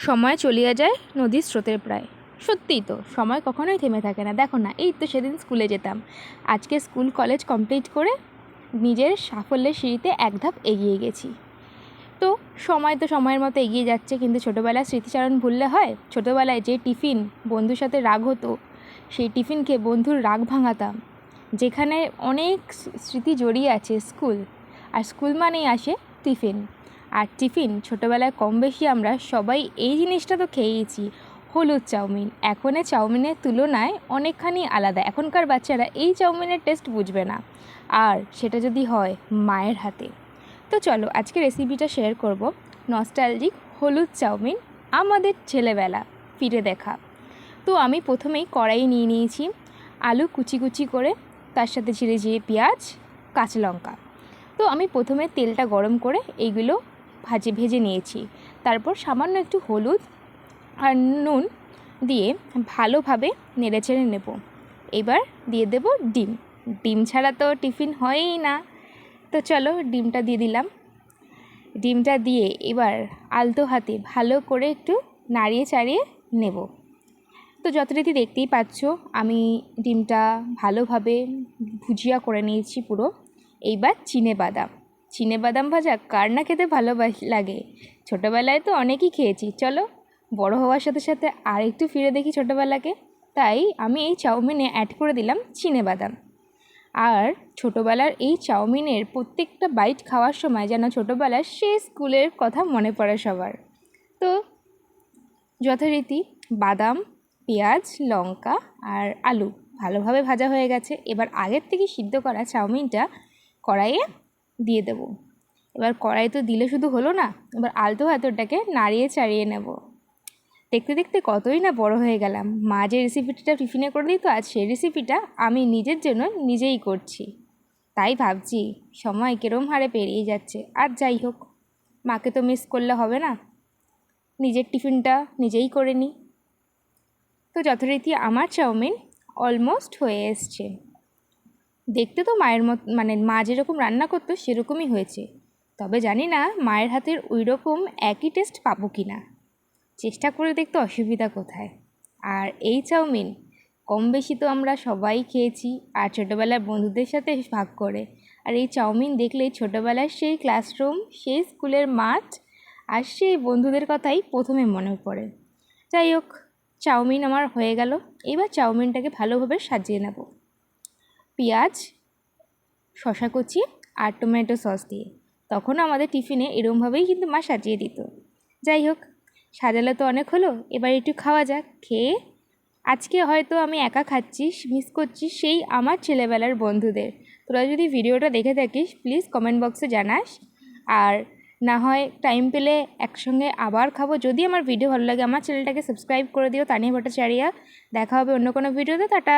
সময় চলিয়া যায় নদীর স্রোতের প্রায়। সত্যিই তো, সময় কখনোই থেমে থাকে না। দেখো না, এই তো সেদিন স্কুলে যেতাম, আজকে স্কুল কলেজ কমপ্লিট করে নিজের সাফল্যের সিঁড়িতে এক ধাপ এগিয়ে গেছি। তো সময় তো সময়ের মতো এগিয়ে যাচ্ছে, কিন্তু ছোটোবেলার স্মৃতিচারণ ভুললে হয়? ছোটোবেলায় যে টিফিন বন্ধুর সাথে রাগ হতো, সেই টিফিন খেয়ে বন্ধুর রাগ ভাঙাতাম, যেখানে অনেক স্মৃতি জড়িয়ে আছে স্কুল। আর স্কুল মানেই আসে টিফিন। আর টিফিন ছোটোবেলায় কম বেশি আমরা সবাই এই জিনিসটা তো খেয়েইছি, হলুদ চাউমিন। এখনের চাউমিনের তুলনায় অনেকখানি আলাদা। এখনকার বাচ্চারা এই চাউমিনের টেস্ট বুঝবে না, আর সেটা যদি হয় মায়ের হাতে। তো চলো আজকে রেসিপিটা শেয়ার করব, নস্টালজিক হলুদ চাউমিন, আমাদের ছেলেবেলা ফিরে দেখা। তো আমি প্রথমেই কড়াই নিয়ে নিয়েছি, আলু কুচি কুচি করে, তার সাথে ছিঁড়ে পেঁয়াজ, কাঁচা লঙ্কা। তো আমি প্রথমে তেলটা গরম করে এইগুলো ভেজে নিয়েছি। তারপর সামান্য একটু হলুদ আর নুন দিয়ে ভালোভাবে নেড়েচেড়ে নেব। এবার দিয়ে দেব ডিম। ডিম ছাড়া তো টিফিন হয়ই না। তো চলো ডিমটা দিয়ে দিলাম। ডিমটা দিয়ে এবার আলতো হাতে ভালো করে একটু নাড়িয়ে চাড়িয়ে নেব। তো যথারীতি দেখতেই পাচ্ছ আমি ডিমটা ভালোভাবে ভুজিয়া করে নিয়েছি পুরো। এইবার চিনেবাদাম ভাজা কার না খেতে লাগে। ছোটোবেলায় তো অনেকই খেয়েছি, চলো বড় হওয়ার সাথে সাথে আর একটু ফিরে দেখি ছোটোবেলাকে। তাই আমি এই চাউমিনে অ্যাড করে দিলাম চিনেবাদাম। আর ছোটোবেলার এই চাউমিনের প্রত্যেকটা বাইট খাওয়ার সময় যেন ছোটোবেলার সেই স্কুলের কথা মনে পড়ে সবার। তো যথারীতি বাদাম, পেঁয়াজ, লঙ্কা আর আলু ভালোভাবে ভাজা হয়ে গেছে। এবার আগের থেকে সিদ্ধ করা চাউমিনটা কড়াইয়ে দিয়ে দেব। এবার কড়াই তো দিলে শুধু হলো না, এবার আলতো হাতে ওটাকে নাড়িয়ে চাড়িয়ে নেব। দেখতে দেখতে কতই না বড় হয়ে গেলাম। মা যে রেসিপিটা টিফিনে করে দিত, আজ সেই রেসিপিটা আমি নিজের জন্য নিজেই করছি। তাই ভাবছি সময় কিরম হারে পেরিয়ে যাচ্ছে। আর যাই হোক, মাকে তো মিস করলে হবে না, নিজের টিফিনটা নিজেই করে নিই। তো যথারীতি আমার চাউমিন অলমোস্ট হয়ে এসছে। দেখতে তো মায়ের মানে মা যেরকম রান্না করতো সেরকমই হয়েছে, তবে জানি না মায়ের হাতের ওই রকম একই টেস্ট পাবো কি না। চেষ্টা করে দেখতে অসুবিধা কোথায়। আর এই চাউমিন কম বেশি তো আমরা সবাই খেয়েছি, আর ছোটোবেলার বন্ধুদের সাথে ভাগ করে। আর এই চাউমিন দেখলেই ছোটোবেলার সেই ক্লাসরুম, সেই স্কুলের মাঠ আর সেই বন্ধুদের কথাই প্রথমে মনে পড়ে। যাই হোক, চাউমিন আমার হয়ে গেল। এবার চাউমিনটাকে ভালোভাবে সাজিয়ে নেব পেঁয়াজ, শসা কুচি আর টমেটো সস দিয়ে। তখন আমাদের টিফিনে এরমভাবেই কিন্তু মা সাজিয়ে দিত। যাই হোক, সাজালে তো অনেক হলো, এবার একটু খাওয়া যাক। খেয়ে আজকে হয়তো আমি একা খাচ্ছি, মিস করছি সেই আমার ছেলেবেলার বন্ধুদের। তোরা যদি ভিডিওটা দেখে থাকিস প্লিজ কমেন্ট বক্সে জানাস, আর না হয় টাইম পেলে একসঙ্গে আবার খাবো। যদি আমার ভিডিও ভালো লাগে আমার চ্যানেলটাকে সাবস্ক্রাইব করে দিও, তানিয়া ভট্টাচার্য। দেখা হবে অন্য কোনো ভিডিওতে। টাটা।